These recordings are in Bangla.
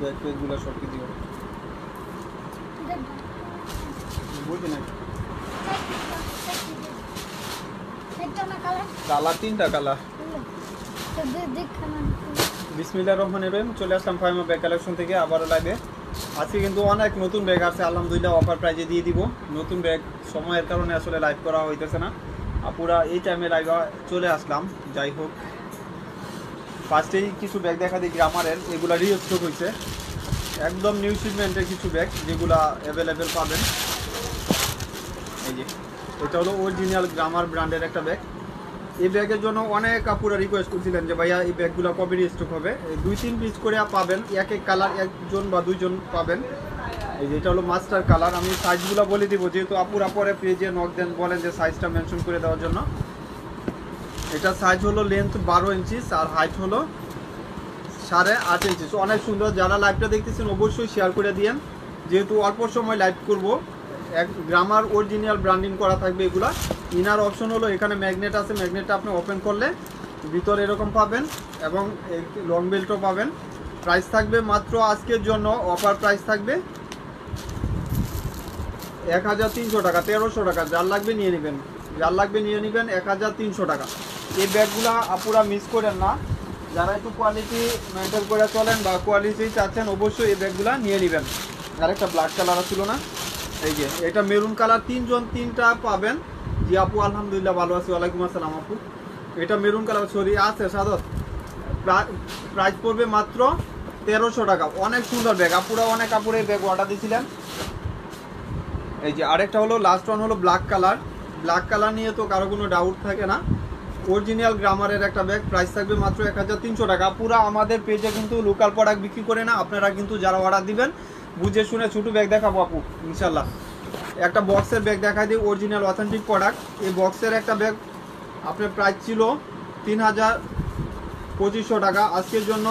ব্যাগ ট্যাগগুলো সব কিছু বুঝি না কালার 3টা কালার। বিসমিল্লাহির রহমানির রহিম। চলে আসলাম ফাইমা ব্যাগ কালেকশন থেকে আবারও লাইভে। আজকে কিন্তু অনেক নতুন ব্যাগ আছে, আলহামদুলিল্লাহ অফার প্রাইজে দিয়ে দিব। নতুন ব্যাগ সময়ের কারণে আসলে লাইভ করা হইতেছে না, আপুরা এই টাইমে লাইভে চলে আসলাম। যাই হোক, ফার্স্টেই কিছু ব্যাগ দেখা দিই গ্রামারের, এগুলা রিস্টক হয়েছে, একদম নিউ শিপমেন্টের কিছু ব্যাগ যেগুলা অ্যাভেলেবেল পাবেন। এই যে এটা হলো অরিজিনাল গ্রামার ব্র্যান্ডের একটা ব্যাগ। এই ব্যাগের জন্য অনেক আপুরা রিকোয়েস্ট করছিলেন যে ভাইয়া এই ব্যাগগুলো কবে রিস্টক হবে। 2-3 পিস করে পাবেন, এক এক কালার একজন বা দুইজন পাবেন। এই যে এটা হলো মাস্টার কালার। আমি সাইজগুলো বলে দিব, যেহেতু আপুরা পরে পেজে নক দেন বলেন যে সাইজটা মেনশন করে দেওয়ার জন্য। এটা সাইজ হলো লেন্থ 12 ইঞ্চি আর হাইট হলো 8.5 ইঞ্চি। অনেক সুন্দর। যারা লাইভটা দেখতেছেন অবশ্যই শেয়ার করে দিয়েন, যেহেতু অল্প সময় লাইভ করব। এক গ্রামার অরিজিনাল ব্র্যান্ডিং করা থাকবে এগুলা। ইনার অপশন হলো এখানে ম্যাগনেট আছে, ম্যাগনেটটা আপনি ওপেন করলে ভিতরে এরকম পাবেন এবং লং বেল্টও পাবেন। প্রাইস থাকবে মাত্র আজকের জন্য অফার প্রাইস থাকবে 1300 টাকা, 1300 টাকা। যার লাগবে নিয়ে নেবেন, যার লাগবে নিয়ে নেবেন 1300 টাকা। এই ব্যাগগুলা আপুরা মিস করেন না, যারা একটু কোয়ালিটি মেনটেন করে চলেন বা কোয়ালিটি চাচ্ছেন অবশ্যই এই ব্যাগগুলা নিয়ে নেবেন। আরেকটা ব্ল্যাক কালার ছিল না, এই যে এটা মেরুন কালার। 3টা পাবেন। জি আপু আলহামদুলিল্লাহ ভালো আছি। ওয়ালাইকুম আসসালাম আপু। এটা মেরুন কালার সরি আছে সাদত। প্রাইস পড়বে মাত্র 1300 টাকা। অনেক সুন্দর ব্যাগ, আপুরা অনেক আপুরে এই ব্যাগ অর্ডার দিয়েছিলেন। এই যে আরেকটা হলো লাস্ট ওয়ান হলো ব্ল্যাক কালার। ব্ল্যাক কালার নিয়ে তো কারো কোনো ডাউট থাকে না। অরিজিনাল গ্রামারের একটা ব্যাগ, প্রাইস থাকবে মাত্র 1300 টাকা। পুরা আমাদের পেজে কিন্তু লোকাল প্রোডাক্ট বিক্রি করে না। আপনারা কিন্তু যারা অর্ডার দিবেন বুঝে শুনে ছোটো ব্যাগ দেখাবো আপু ইনশাল্লাহ। একটা বক্সের ব্যাগ দেখা দিই, অরিজিনাল অথেন্টিক প্রোডাক্ট। এই বক্সের একটা ব্যাগ আপনার প্রাইস ছিল 3250 টাকা। আজকের জন্য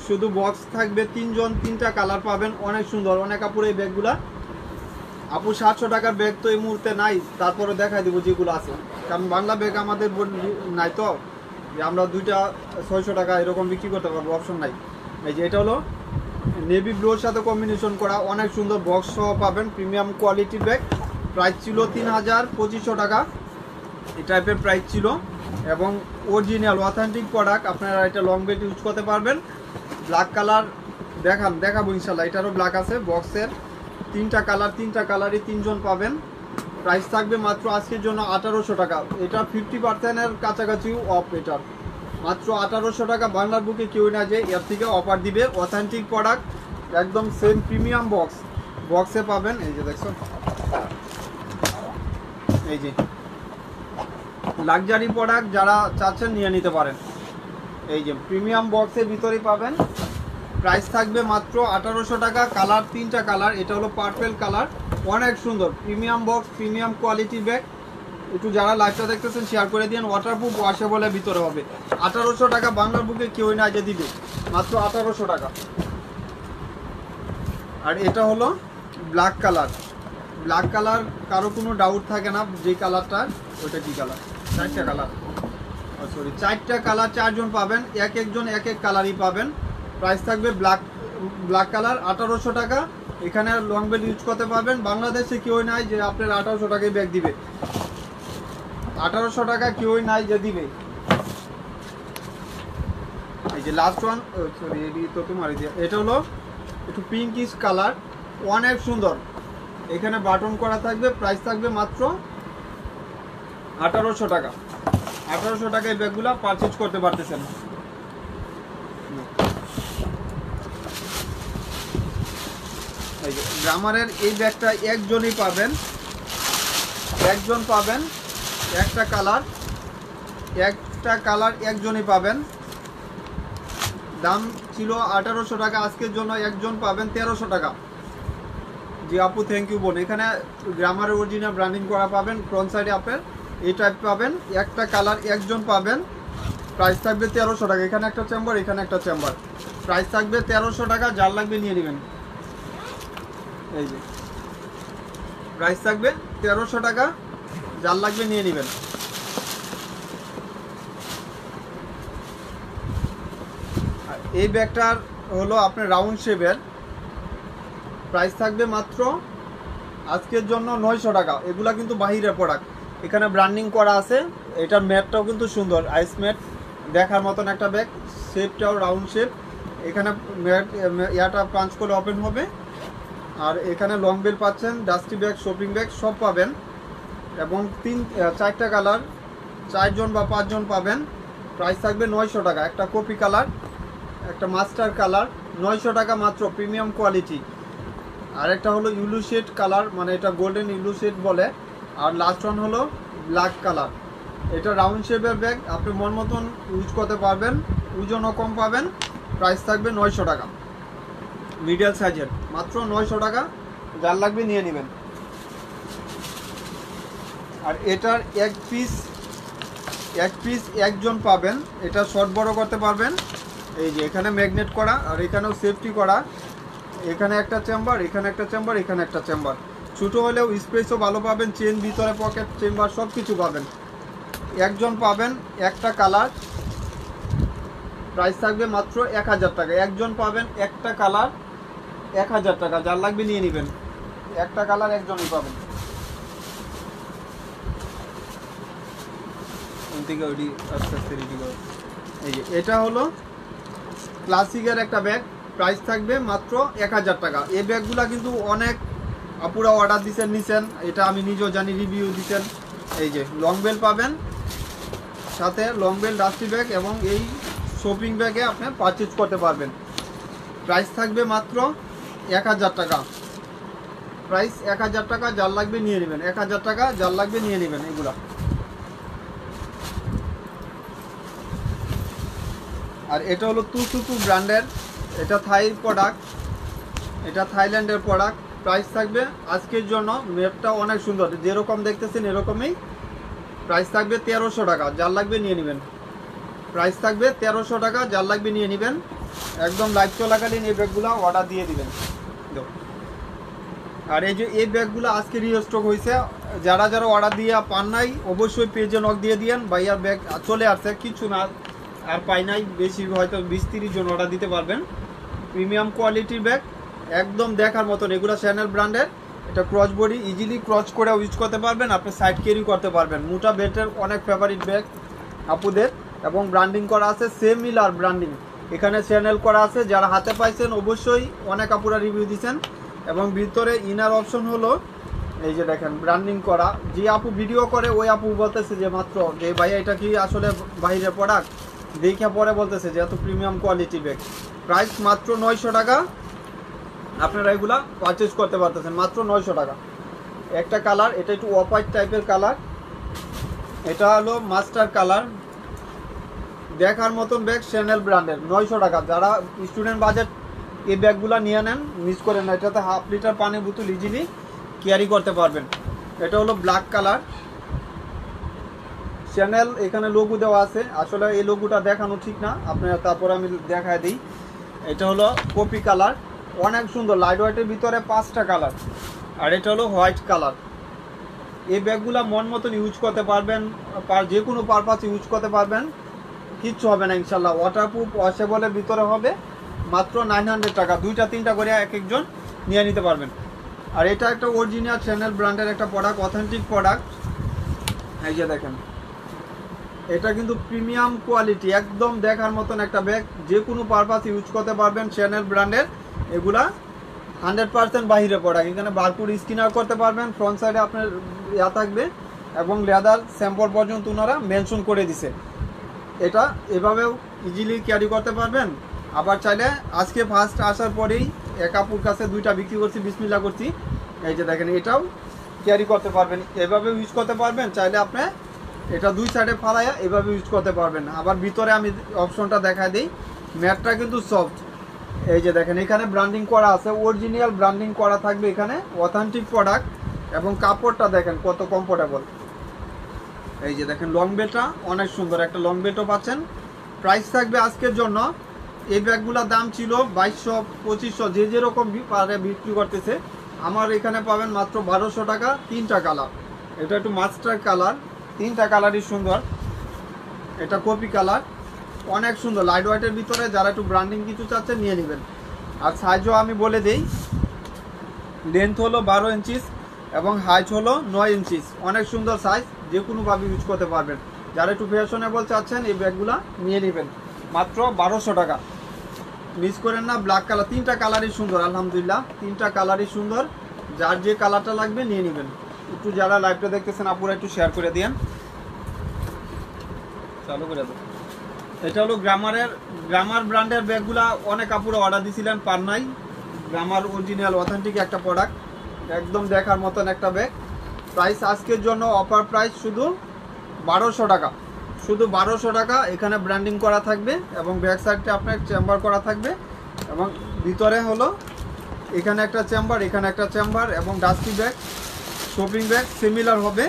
শুধু বক্স থাকবে 3টা কালার পাবেন। অনেক সুন্দর, অনেক আপুর এই ব্যাগগুলা। আপু 700 টাকার ব্যাগ তো এই মুহূর্তে নাই, তারপরে দেখাই দিব যেগুলো আছে, কারণ বাংলা ব্যাগ আমাদের নাই তো যে আমরা 2টা 600 টাকা এরকম বিক্রি করতে পারবো, অপশন নাই। এই যে এটা হলো নেভি ব্লুর সাথে কম্বিনেশন করা, অনেক সুন্দর বক্স সহ পাবেন, প্রিমিয়াম কোয়ালিটির ব্যাগ। প্রাইস ছিল 3250 টাকা এই টাইপের প্রাইস ছিল, এবং অরিজিনাল অথেন্টিক প্রোডাক্ট। আপনারা এটা লং বেল্ট ইউজ করতে পারবেন। ব্ল্যাক কালার দেখাবো ইনশাল্লাহ। এটারও ব্ল্যাক আছে বক্সের। 3টা কালার, 3টা কালারই 3জন পাবেন। প্রাইস থাকবে মাত্র আজকের জন্য 1800 টাকা। এটা 50%-এর কাছাকাছি অফ। এটার মাত্র 1800 টাকা। বাংলার বুকে কেউ না যে এর থেকে অফার দিবে। অথেন্টিক প্রোডাক্ট, একদম সেম প্রিমিয়াম বক্সে পাবেন। এই যে দেখছো, এই যে লাক্সারি প্রোডাক্ট যারা চাচ্ছেন নিয়ে নিতে পারেন। এই যে প্রিমিয়াম বক্সের ভিতরেই পাবেন। প্রাইস থাকবে মাত্র 1800 টাকা। কালার 3টা কালার। এটা হলো পার্পল কালার, অনেক সুন্দর premium box, premium quality bag. একটু যারা লাইভটা দেখতেছেন শেয়ার করে দিন। ওয়াটারপ্রুফ ওয়াশেবলের ভিতরে হবে। 1800 টাকা। বাংলার বুকে কেউ না যে দিবে, মাত্র 1800 টাকা। আর এটা হলো ব্ল্যাক কালার। ব্ল্যাক কালার কারো কোনো ডাউট থাকে না যে কালারটা, ওইটা কি কালার? 4টা কালার, সরি 4টা কালার, 4জন পাবেন। একজন এক কালারই পাবেন। প্রাইস থাকবে ব্ল্যাক কালার 1800 টাকা। এখানে লং বেল্ট ইউজ করতে পারবেন। বাংলাদেশে কেউই নাই যে আপনার 1800 টাকায় ব্যাগ দিবে। 1800 টাকা কেউই নাই যে দিবে। এই যে লাস্ট ওয়ান, সরি এই তো তোমার, এটা হলো একটু পিঙ্কিশ কালার, অনেক সুন্দর। এখানে বাটন করা থাকবে। প্রাইস থাকবে মাত্র 1800 টাকা। 1800 টাকায় ব্যাগগুলো পারচেজ করতে পারতেছেন। এই যে গ্রামারের এই ব্যাগটা একজনই পাবেন, একজন পাবেন। একটা কালার একজনই পাবেন। দাম ছিল 1800 টাকা। আজকের জন্য একজন পাবেন 1300 টাকা। জি আপু থ্যাংক ইউ বোন। এখানে গ্রামারের অরিজিনাল ব্র্যান্ডিং করা পাবেন। ফ্রন্ট সাইডে আপনার এই টাইপ পাবেন। একটা কালার একজন পাবেন। প্রাইস থাকবে 1300 টাকা। এখানে একটা চেম্বার, এখানে একটা চেম্বার। প্রাইস থাকবে 1300 টাকা। যার লাগবে নিয়ে নেবেন। এই যে প্রাইস থাকবে 1300 টাকা। যার লাগবে নিয়ে নেবেন। এই ব্যাগটার হলো আপনার রাউন্ড শেপের, প্রাইস থাকবে মাত্র আজকের জন্য 900 টাকা। এগুলা কিন্তু বাহিরের প্রোডাক্ট, এখানে ব্র্যান্ডিং করা আছে। এটার ম্যাটটাও কিন্তু সুন্দর, আইস ম্যাট দেখার মতন একটা ব্যাগ, শেপটাও রাউন্ড শেপ। এখানে ম্যাট ইয়াটা পাঞ্চ করে ওপেন হবে। আর এখানে লং বেল পাচ্ছেন, ডাস্টি ব্যাগ, শপিং ব্যাগ সব পাবেন। এবং 4টা কালার, 4 জন বা 5 জন পাবেন। প্রাইস থাকবে 900 টাকা। একটা কপি কালার, একটা মাস্টার কালার, 900 টাকা মাত্র, প্রিমিয়াম কোয়ালিটি। আর একটা হলো ইউলু শেড কালার, মানে এটা গোল্ডেন ইউলু শেড বলে। আর লাস্ট ওয়ান হলো ব্ল্যাক কালার। এটা রাউন্ড শেপের ব্যাগ, আপনি মন মতন ইউজ করতে পারবেন, ওজনও কম পাবেন। প্রাইস থাকবে 900 টাকা, মিডিয়াল সাইজের, মাত্র 900 টাকা। যার লাগবে নিয়ে নেবেন। আর এটার এক পিস একজন পাবেন। এটা শর্ট বড় করতে পারবেন। এই যে এখানে ম্যাগনেট করা, আর এখানেও সেফটি করা। এখানে একটা চেম্বার, এখানে একটা চেম্বার, এখানে একটা চেম্বার। ছোটো হলেও স্পেসও ভালো পাবেন, চেন ভিতরে পকেট, চেম্বার সব কিছু পাবেন। একজন পাবেন, একটা কালার। প্রাইস থাকবে মাত্র 1000 টাকা। একজন পাবেন, একটা কালার, 1000 টাকা। যার লাগবে নিয়ে নেবেন। একটা কালার একজনই পাবেন। এই যে এটা হলো ক্লাসিকের একটা ব্যাগ, প্রাইস থাকবে মাত্র 1000 টাকা। এই ব্যাগগুলা কিন্তু অনেক আপুরা অর্ডার নিছেন, এটা আমি নিজেও জানি, রিভিউ দিচ্ছেন। এই যে লং বেল পাবেন, সাথে লং বেল ডাস্টি ব্যাগ, এবং এই শপিং ব্যাগে আপনি পারচেজ করতে পারবেন। প্রাইস থাকবে মাত্র 1000 টাকা। প্রাইস 1000 টাকা। যার লাগবে নিয়ে নেবেন। 1000 টাকা, যার লাগবে নিয়ে নেবেন এগুলা। আর এটা হলো তুসুকু ব্র্যান্ডের, এটা থাই প্রোডাক্ট, এটা থাইল্যান্ডের প্রোডাক্ট। প্রাইস থাকবে আজকের জন্য, ম্যাপটা অনেক সুন্দর, যেরকম দেখতেছেন এরকমই। প্রাইস থাকবে 1300 টাকা। যার লাগবে নিয়ে নেবেন। প্রাইস থাকবে 1300 টাকা। যার লাগবে নিয়ে নেবেন। একদম লাইভ চলাকালীন এই ব্যাগগুলো অর্ডার দিয়ে দিবেন। আর এই যে এই ব্যাগগুলো আজকে রিস্টক হয়েছে, যারা যারা অর্ডার দিয়ে পান নাই অবশ্যই পেজে নক দিয়ে দিয়েন। ভাইয়ার ব্যাগ চলে আসছে, কিছু না আর পাই নাই, বেশি হয়তো 20-30 জন অর্ডার দিতে পারবেন। প্রিমিয়াম কোয়ালিটির ব্যাগ, একদম দেখার মতন। এগুলো চ্যানেল ব্র্যান্ডের। এটা ক্রস বডি, ইজিলি ক্রস করে ইউজ করতে পারবেন, আপনি সাইড ক্যারি করতে পারবেন। মোটা বেল্টের অনেক ফেভারিট ব্যাগ আপুদের, এবং ব্র্যান্ডিং করা আছে সেমিলার ব্র্যান্ডিং। এখানে চ্যানেল করা আছে, যারা হাতে পাইছেন অবশ্যই অনেক আপুরা রিভিউ দিচ্ছেন। এবং ভিতরে ইনার অপশন হলো এই যে দেখেন ব্র্যান্ডিং করা। যে আপু ভিডিও করে ওই আপু বলতেছে যে মাত্র যে ভাইয়া এটা কি আসলে বাইরের প্রোডাক্ট, দেখে পরে বলতেছে যে এত প্রিমিয়াম কোয়ালিটি ব্যাগ। প্রাইস মাত্র 900 টাকা। আপনারা এগুলা পারচেজ করতে পারতেছেন মাত্র 900 টাকা। একটা কালার, এটা একটু অফ হোয়াইট টাইপের কালার, এটা হলো মাস্টার কালার। দেখার মতন ব্যাগ, চ্যানেল ব্র্যান্ডের, 900 টাকা। যারা স্টুডেন্ট বাজেট এই ব্যাগগুলো নিয়ে নেন, মিস করেন না। এটাতে 1/2 লিটার পানির বোতল ইজিলি ক্যারি করতে পারবেন। এটা হলো ব্ল্যাক কালার, চ্যানেল এখানে লোগো দেওয়া আছে। আসলে এই লোগোটা দেখানো ঠিক না, আপনারা তারপরে আমি দেখায় দিই। এটা হলো কপি কালার, অনেক সুন্দর, লাইট হোয়াইটের ভিতরে 5টা কালার। আর এটা হলো হোয়াইট কালার। এই ব্যাগগুলো মন মতন ইউজ করতে পারবেন, যে কোনো পারপাস ইউজ করতে পারবেন, কিচ্ছু হবে না ইনশাল্লাহ। ওয়াটারপ্রুফ, ওয়াশেবলের ভিতরে হবে। মাত্র 900 টাকা। 2টা-3টা করে এক একজন নিয়ে নিতে পারবেন। আর এটা একটা অরিজিনাল চ্যানেল ব্র্যান্ডের একটা প্রোডাক্ট, অথেন্টিক প্রোডাক্ট। এই যে দেখেন, এটা কিন্তু প্রিমিয়াম কোয়ালিটি, একদম দেখার মতন একটা ব্যাগ, যে কোনো পারপাস ইউজ করতে পারবেন। চ্যানেল ব্র্যান্ডের এগুলা 100% বাহিরে প্রোডাক্ট। এখানে বারকোড স্ক্যানার করতে পারবেন, ফ্রন্ট সাইডে আপনার ইয়া থাকবে, এবং লেদার স্যাম্পল পর্যন্ত ওনারা মেনশন করে দিছে। এটা এভাবেও ইজিলি ক্যারি করতে পারবেন। আবার চাইলে আজকে ফার্স্ট আসার পরেই এক আপুর কাছে 2টা বিক্রি করছি, বিসমিল্লাহ করছি। এই যে দেখেন, এটাও ক্যারি করতে পারবেন, এভাবেও ইউজ করতে পারবেন। চাইলে আপনি এটা 2 সাইডে ফালাইয়া এভাবে ইউজ করতে পারবেন। আবার ভিতরে আমি অপশনটা দেখা দিই, ম্যাটটা কিন্তু সফট। এই যে দেখেন, এখানে ব্র্যান্ডিং করা আছে, অরিজিনাল ব্র্যান্ডিং করা থাকবে এখানে, অথেন্টিক প্রোডাক্ট। এবং কাপড়টা দেখেন কত কমফোর্টেবল। এই যে দেখেন, লং বেলটা অনেক সুন্দর, একটা লং বেলও পাচ্ছেন। প্রাইস থাকবে আজকের জন্য, এই ব্যাগগুলোর দাম ছিল 2200-2500, যে যেরকম পারে বিক্রি করতেছে। আমার এখানে পাবেন মাত্র 1200 টাকা। 3টা কালার, এটা একটু মাস্টার কালার, 3টা কালারই সুন্দর। এটা কপি কালার, অনেক সুন্দর লাইট ওয়েটের ভিতরে, যারা একটু ব্র্যান্ডিং কিছু চাচ্ছে নিয়ে নেবেন। আর সাইজও আমি বলে দিই, লেন্থ হলো 12 ইঞ্চিস এবং হাইট হলো 9 ইঞ্চিস। অনেক সুন্দর সাইজ, যে কোনোভাবে ইউজ করতে পারবেন। যারা একটু ফ্যাশনেবল চাচ্ছেন এই ব্যাগগুলো নিয়ে নেবেন মাত্র 1200 টাকা। মিস করেন না, ব্ল্যাক কালার, 3টা কালারই সুন্দর আলহামদুলিল্লাহ, 3টা কালারই সুন্দর। যার যে কালারটা লাগবে নিয়ে নেবেন। একটু যারা লাইভটা দেখতেছেন আপুরা একটু শেয়ার করে দিন, চালু করে দেন। এটা হলো গ্রামার ব্র্যান্ডের ব্যাগগুলা অনেক আপুরা অর্ডার দিয়েছিলেন, পার নাই। গ্রামার অরিজিনাল অথেন্টিক একটা প্রোডাক্ট, একদম দেখার মতন একটা ব্যাগ। প্রাইস আজকের জন্য অফার প্রাইস শুধু 1200 টাকা, শুধু 1200 টাকা। এখানে ব্র্যান্ডিং করা থাকবে এবং ব্যাক সাইডটা আপনার চেম্বার করা থাকবে এবং ভিতরে হলো এখানে একটা চেম্বার, এখানে একটা চেম্বার এবং dusty bag, shopping bag similar হবে।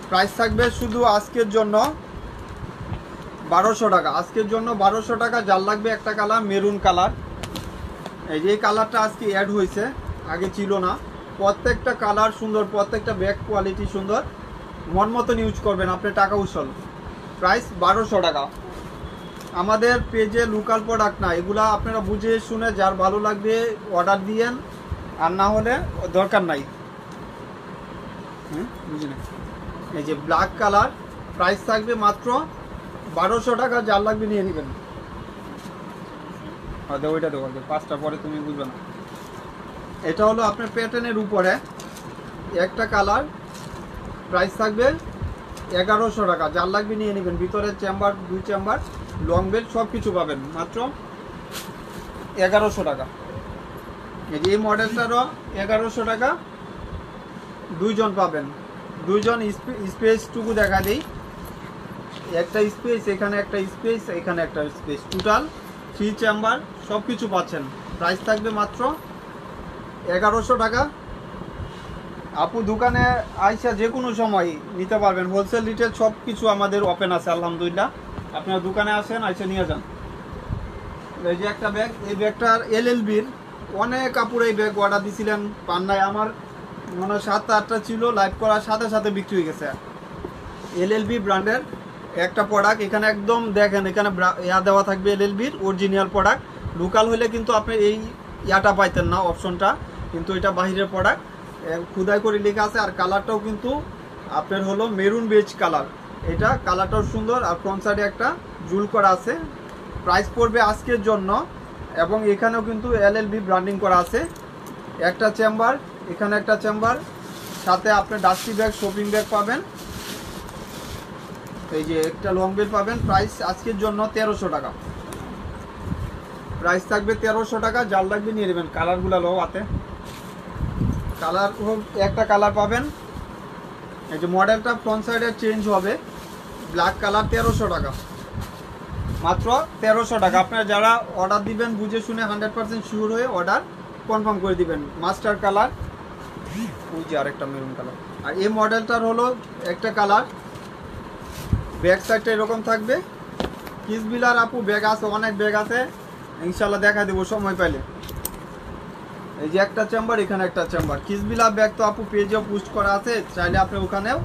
প্রাইস থাকবে শুধু আজকের জন্য 1200 টাকা, আজকের জন্য 1200 টাকা। যার লাগবে একটা কালার মেরুন কালার, এই যে কালারটা আজকে অ্যাড হয়েছে, আগে ছিল না। প্রত্যেকটা কালার সুন্দর, প্রত্যেকটা ব্যাগ কোয়ালিটি সুন্দর, মন মতন ইউজ করবেন, আপনি টাকা উসল। প্রাইস 1200 টাকা। আমাদের পেজে লোকাল প্রোডাক্ট না, এগুলা আপনারা বুঝে শুনে যার ভালো লাগবে অর্ডার দিয়েন, আর না হলে দরকার নাই। বুঝি না, এই যে ব্ল্যাক কালার, প্রাইস থাকবে মাত্র 1200 টাকা। যার লাগবে নিয়ে নেবেন। ওইটা দেবো 5টা পরে, তুমি বুঝবে না। এটা হলো আপনার প্যাটার্নের উপরে একটা কালার, প্রাইস থাকবে 1100 টাকা। যার লাগবে নিয়ে নেবেন। ভিতরে চেম্বার, 2 চেম্বার, লং বেল্ট সব কিছু পাবেন মাত্র 1100 টাকা। এই মডেলটারও 1100 টাকা, 2 জন পাবেন। 2 জন স্পেসটুকু দেখা দিই, একটা স্পেস, এখানে একটা স্পেস, এখানে একটা স্পেস, টোটাল 3 চেম্বার সব কিছু পাচ্ছেন। প্রাইস থাকবে মাত্র 1100 টাকা। আপু দোকানে আইসা যে কোনো সময় নিতে পারবেন, হোলসেল রিটেল সব কিছু আমাদের ওপেন আছে আলহামদুলিল্লাহ। আপনারা দোকানে আসেন, আইসা নিয়ে যান। এই যে একটা ব্যাগ, এই ব্যাগটার LLB-র অনেক কাপড় এই ব্যাগ অর্ডার দিয়েছিলেন, পান নাই। আমার মনে হয় 7-8টা ছিল, লাইভ করার সাথে সাথে বিক্রি হয়ে গেছে। LLB ব্র্যান্ডের একটা প্রোডাক্ট, এখানে একদম দেখেন, এখানে ইয়া দেওয়া থাকবে LLB-র অরিজিনাল প্রোডাক্ট। লোকাল হলে কিন্তু আপনি এই ইয়াটা পাইতেন না, অপশনটা, কিন্তু এটা বাহিরের প্রোডাক্ট, খুদাই করে লেখা আছে। আর কালারটাও কিন্তু আপনার হলো মেরুন বেজ কালার, এটা কালারটাও সুন্দর। আর ফ্রন্ট সাইডে একটা জুল করা আছে। প্রাইস পড়বে আজকের জন্য, এবং এখানেও কিন্তু LLB ব্র্যান্ডিং করা আছে। একটা চেম্বার, এখানে একটা চেম্বার, সাথে আপনি ডাস্টি ব্যাগ, শপিং ব্যাগ পাবেন। এই যে একটা লং বেল্ট পাবেন। প্রাইস আজকের জন্য 1300 টাকা, প্রাইস থাকবে 1300 টাকা। যার লাগবে নিয়ে নেবেন। কালারগুলো লো হাতে, কালার একটা কালার পাবেন। এই যে মডেলটা ফ্রন্ট সাইডে চেঞ্জ হবে, ব্ল্যাক কালার, 1300 টাকা, মাত্র 1300 টাকা। আপনারা যারা অর্ডার দিবেন বুঝে শুনে 100% শিওর হয়ে অর্ডার কনফার্ম করে দিবেন। মাস্টার কালার, ওই যে আরেকটা মেরুন কালার। আর এই মডেলটার হলো একটা কালার, ব্যাক সাইডটা এরকম থাকবে। কিসবিলার আপু ব্যাগ আছে, অনেক ব্যাগ আছে, ইনশাল্লাহ দেখা দেবো সময় পাইলে। এই যে একটা চেম্বার, এখানে একটা চেম্বার। কিসবিলা ব্যাগ তো আপু পেজেও পোস্ট করা আছে, চাইলে আপনি ওখানেও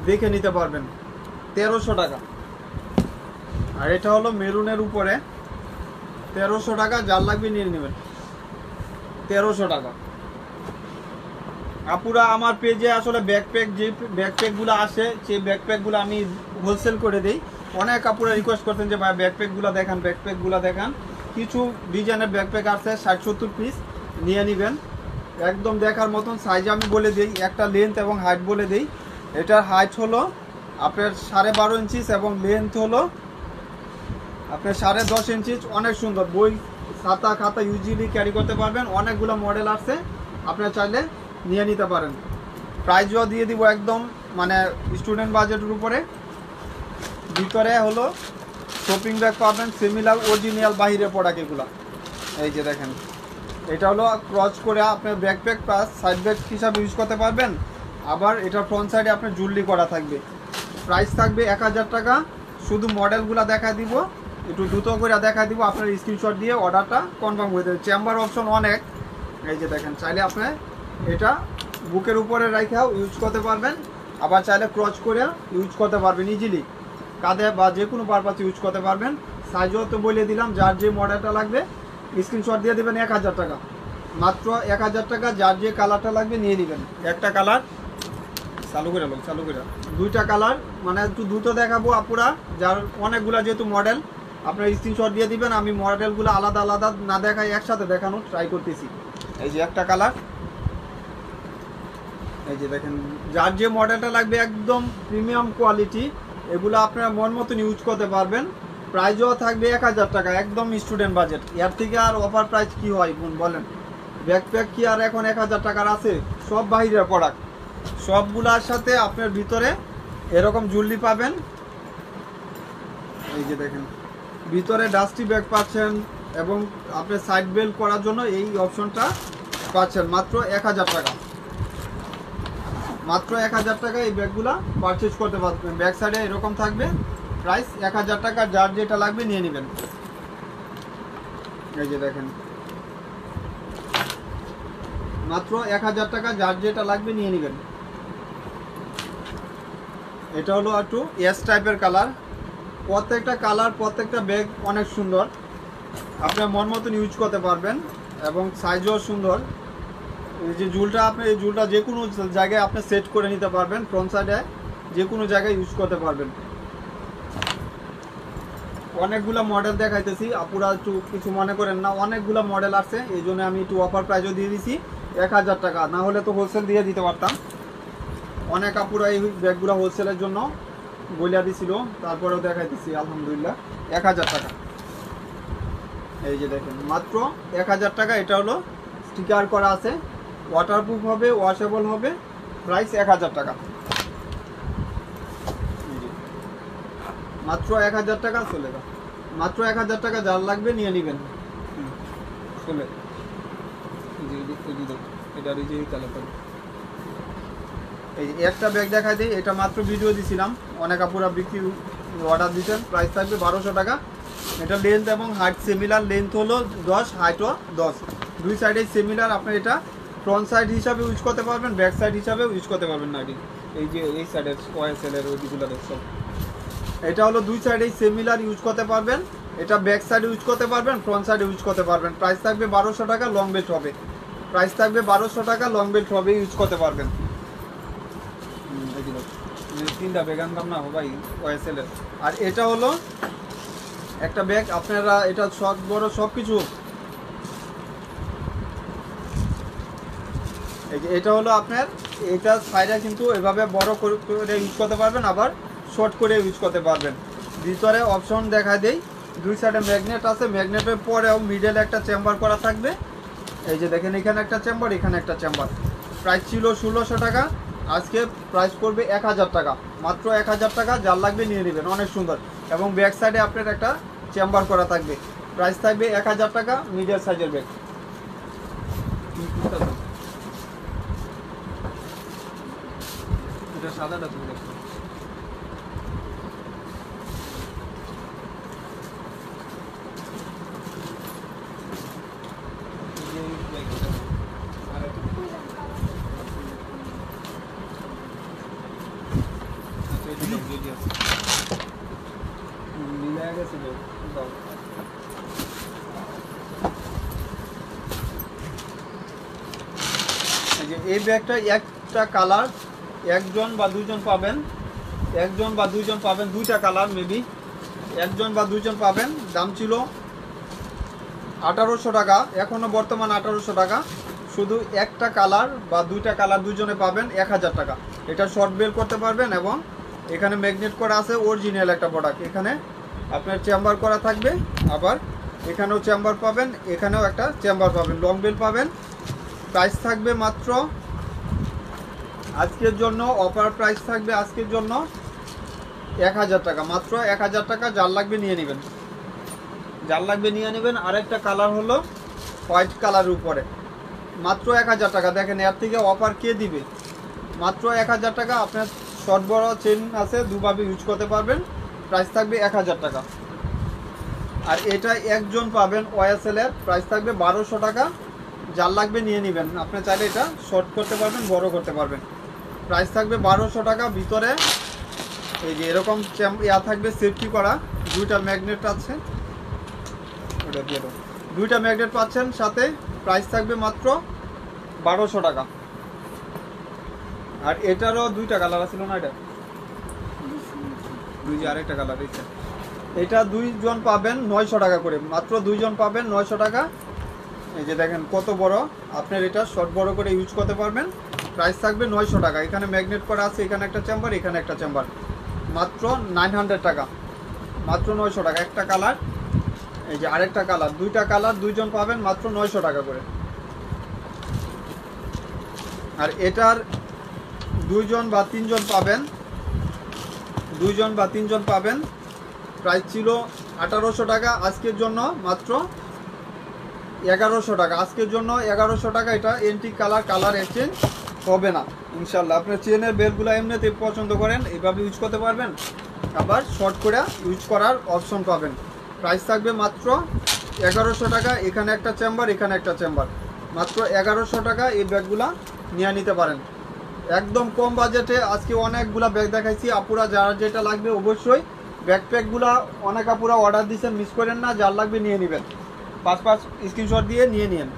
দেখে নিতে পারবেন। 1300 টাকা। আর এটা হলো মেরুনের উপরে, 1300 টাকা। যার লাগবে নিয়ে নেবেন, 1300 টাকা। আপুরা আমার পেজে আসলে ব্যাকপ্যাক, যে ব্যাকপ্যাকগুলো আসে সেই ব্যাকপ্যাকগুলো আমি হোলসেল করে দিই। অনেক আপুরা রিকোয়েস্ট করতেন যে ভাই ব্যাকপ্যাকগুলো দেখান, ব্যাকপ্যাকগুলো দেখান। কিছু ডিজাইনের ব্যাকপ্যাক আছে, 60-70 পিস নিয়ে নেবেন, একদম দেখার মতন। সাইজ আমি বলে দিই, একটা লেন্থ এবং হাইট বলে দিই। এটার হাইট হলো আপনার 12.5 ইঞ্চিস এবং লেন্থ হলো আপনার 10.5 ইঞ্চিস। অনেক সুন্দর, বই খাতা খাতা ইউজিলি ক্যারি করতে পারবেন। অনেকগুলো মডেল আছে, আপনারা চাইলে নিয়ে নিতে পারেন। প্রাইসও দিয়ে দিব একদম মানে স্টুডেন্ট বাজেটের উপরে। ভিতরে হলো শপিং ব্যাগ পাবেন, সিমিলার অরিজিনাল বাহিরের প্রোডাক্ট এগুলো। এই যে দেখেন, এটা হলো ক্রস করে আপনার ব্যাকপ্যাক প্লাস সাইড ব্যাগ হিসাবে ইউজ করতে পারবেন। আবার এটা ফ্রন্ট সাইডে আপনার জুয়েলারি করা থাকবে। প্রাইস থাকবে 1000 টাকা। শুধু মডেলগুলো দেখা দিব, একটু দ্রুত করে দেখা দিব, আপনার স্ক্রিনশট দিয়ে অর্ডারটা কনফার্ম করে দেবেন। চেম্বার অপশন অনেক, এই যে দেখেন, চাইলে আপনি এটা বুকের উপরে রাখাও ইউজ করতে পারবেন, আবার চাইলে ক্রস করে ইউজ করতে পারবেন ইজিলি, কাঁধে বা যে কোনো পারপাসে ইউজ করতে পারবেন। সাইজও তো বলে দিলাম, যার যে মডেলটা লাগবে স্ক্রিনশট দিয়ে দেবেন 1000 টাকা, মাত্র 1000 টাকা। যার যে কালারটা লাগবে নিয়ে নেবেন। একটা কালার চালু করে লোক চালু করে, দুইটা কালার মানে একটু দ্রুত দেখাবো আপুরা, যার অনেকগুলা যেহেতু মডেল আপনার স্ক্রিনশট দিয়ে দিবেন। আমি মডেলগুলো আলাদা আলাদা না দেখাই একসাথে দেখানো ট্রাই করতেছি। এই যে একটা কালার, এই যে দেখেন, যার যে মডেলটা লাগবে একদম প্রিমিয়াম কোয়ালিটি, এগুলো আপনারা মন মতন ইউজ করতে পারবেন। প্রাইসও থাকবে 1000 টাকা, একদম স্টুডেন্ট বাজেট। এর থেকে আর অফার প্রাইস কি হয় বলেন? ব্যাকপ্যাক কি আর এখন 1000 টাকার আছে? সব বাহিরের প্রোডাক্ট। সবগুলার সাথে আপনার ভিতরে এরকম জুয়েলারি পাবেন। এই যে দেখেন, ভিতরে ডাস্টি ব্যাগ পাচ্ছেন এবং আপনার সাইড বেল্ট করার জন্য এই অপশনটা পাচ্ছেন মাত্র 1000 টাকা। মাত্র 1000 টাকা এই ব্যাগগুলা পারচেজ করতে পারবেন। ব্যাক সাইডে এরকম থাকবে, প্রাইস 1000 টাকা। যার যেটা লাগবে নিয়ে নেবেন। এই যে দেখেন, মাত্র 1000 টাকা, যার যেটা লাগবে নিয়ে নেবেন। এটা হলো একটু এস টাইপের কালার। প্রত্যেকটা কালার, প্রত্যেকটা ব্যাগ অনেক সুন্দর, আপনার মন মতন ইউজ করতে পারবেন এবং সাইজও সুন্দর। এই যে জুলটা, আপনি এই জুলটা যে কোনো জায়গায় আপনি সেট করে নিতে পারবেন। ফ্রন্ট সাইডে যে কোনো জায়গায় ইউজ করতে পারবেন। অনেকগুলো মডেল দেখাইতেছি, আপুরা একটু কিছু মনে করেন না, অনেকগুলো মডেল আছে, এই জন্য আমি একটু অফার প্রাইসও দিয়ে দিছি 1000 টাকা। না হলে তো হোলসেল দিয়ে দিতে পারতাম। অনেক আপুরা এই ব্যাগগুলো হোলসেলের জন্য বলিয়া দিছিল, তারপরেও দেখাইতেছি আলহামদুলিল্লাহ 1000 টাকা। এই যে দেখেন, মাত্র 1000 টাকা। এটা হলো স্টিকার করা আছে, ওয়াটারপ্রুফ হবে, ওয়াশেবল হবে, প্রাইস 1000 টাকা। মাত্র 1000 টাকা চলে গেল, মাত্র 1000 টাকা। যার লাগবে নিয়ে নেবেন। চলে এই একটা ব্যাগ দেখাই দিই, এটা মাত্র ভিডিও দিছিলাম, অনেক আপুরা বিক্রি অর্ডার দিচ্ছেন। প্রাইস থাকবে 1200 টাকা। এটা লেন্থ এবং হাইট সিমিলার, লেন্থ হলো 10, হাইটও 10, দুই সাইডে সিমিলার। আপনি এটা ফ্রন্ট সাইড হিসাবে ইউজ করতে পারবেন, ব্যাক সাইড হিসাবে ইউজ করতে পারবেন না। এই যে এই সাইডের ওয়াইএসএলের ওইগুলো সব, এটা হলো দুই সাইডেই সিমিলার ইউজ করতে পারবেন। এটা ব্যাক সাইড ইউজ করতে পারবেন, ফ্রন্ট সাইড ইউজ করতে পারবেন। প্রাইস থাকবে 1200 টাকা, লং বেল্ট হবে। প্রাইস থাকবে 1200 টাকা, লং বেল্ট হবে, ইউজ করতে পারবেন। তিনটা ব্যাগ আনলাম না ভাই ওয়াইএসএলের। আর এটা হলো একটা ব্যাগ, আপনারা এটা শর্ট বড় সব কিছু। এই যে এটা হলো আপনার, এটা সাইডে কিন্তু এভাবে বড় করে ইউজ করতে পারবেন, আবার শর্ট করে ইউজ করতে পারবেন। ভিতরে অপশন দেখা দেই, দুই সাইডে ম্যাগনেট আছে, ম্যাগনেটের পরেও মিডলে একটা চেম্বার করা থাকবে। এই যে দেখেন, এখানে একটা চেম্বার, এখানে একটা চেম্বার। প্রাইস ছিল 1600 টাকা, আজকে প্রাইস পড়বে 1000 টাকা, মাত্র 1000 টাকা। যার লাগবে নিয়ে নেবেন, অনেক সুন্দর। এবং ব্যাক সাইডে আপনার একটা চেম্বার করা থাকবে। প্রাইস থাকবে 1000 টাকা, মিডিয়াম সাইজের ব্যাগ। এটা সাদাটা তুমি দেখো, এই ব্যাগটা একটা কালার, একজন বা দুইজন পাবেন, একজন বা দুইজন পাবেন, দুইটা কালার মেবি, একজন বা দুইজন পাবেন। দাম ছিল 1800 টাকা, এখনও বর্তমান 1800 টাকা। শুধু একটা কালার বা দুইটা কালার দুইজনে পাবেন 1000 টাকা। এটা শর্ট বেল করতে পারবেন এবং এখানে ম্যাগনেট করা আছে, অরিজিনাল একটা প্রোডাক্ট। এখানে আপনার চেম্বার করা থাকবে, আবার এখানেও চেম্বার পাবেন, এখানেও একটা চেম্বার পাবেন, লং বেল পাবেন। প্রাইস থাকবে মাত্র আজকের জন্য, অফার প্রাইস থাকবে আজকের জন্য 1000 টাকা, মাত্র 1000 টাকা। যার লাগবে নিয়ে নেবেন, যার লাগবে নিয়ে নেবেন। আরেকটা কালার হলো হোয়াইট কালারের উপরে, মাত্র 1000 টাকা। দেখেন, এর থেকে অফার কে দিবে? মাত্র 1000 টাকা। আপনার শর্ট বড় চেন আছে, দুভাবে ইউজ করতে পারবেন। প্রাইস থাকবে 1000 টাকা। আর এটা একজন পাবেন ওয়াইএসএলের, প্রাইস থাকবে 1200 টাকা। যার লাগবে নিয়ে নেবেন। আপনি চাইলে এটা শর্ট করতে পারবেন, বড় করতে পারবেন। প্রাইস থাকবে 1200 টাকা। ভিতরে এই যে এরকম ইয়া থাকবে, সেফটি করা, দুইটা ম্যাগনেট আছে। এটা দিয়ে দাও। দুইটা ম্যাগনেট পাচ্ছেন সাথে, প্রাইস থাকবে মাত্র 1200 টাকা। আর এটারও দুইটা কালার ছিল না, এটা দুই যে আরেকটা কালার, এটা দুইজন পাবেন 900 টাকা করে, মাত্র দুইজন পাবেন 900 টাকা। এই যে দেখেন কত বড়, আপনার এটা শর্ট বড় করে ইউজ করতে পারবেন। প্রাইস থাকবে 900 টাকা। এখানে ম্যাগনেট করা আছে, এখানে একটা চেম্বার, এখানে একটা চেম্বার, মাত্র 900 টাকা, মাত্র 900 টাকা। একটা কালার, এই যে আরেকটা কালার, দুইটা কালার দুইজন পাবেন মাত্র 900 টাকা করে। আর এটার দুইজন বা তিনজন পাবেন, দুইজন বা তিনজন পাবেন। প্রাইস ছিল 1800 টাকা, আজকের জন্য মাত্র 1100 টাকা। আজকের জন্য 1100 টাকা। এটা এন্টিক কালার, কালার এক্সচেঞ্জ হবে না ইনশাল্লাহ। আপনার চেনের বেলগুলো এমনিতে পছন্দ করেন, এইভাবে ইউজ করতে পারবেন, আবার শর্ট করে ইউজ করার অপশন পাবেন। প্রাইস থাকবে মাত্র 1100 টাকা। এখানে একটা চেম্বার, এখানে একটা চেম্বার, মাত্র 1100 টাকা। এই ব্যাগগুলা নিয়ে নিতে পারেন একদম কম বাজেটে। আজকে অনেকগুলা ব্যাগ দেখাইছি, আপুরা যার যেটা লাগবে অবশ্যই ব্যাকপ্যাকগুলা অনেক আপুরা অর্ডার দিচ্ছেন, মিস করেন না, যার লাগবে নিয়ে নেবেন, 5 স্ক্রিনশট দিয়ে নিয়ে নিন।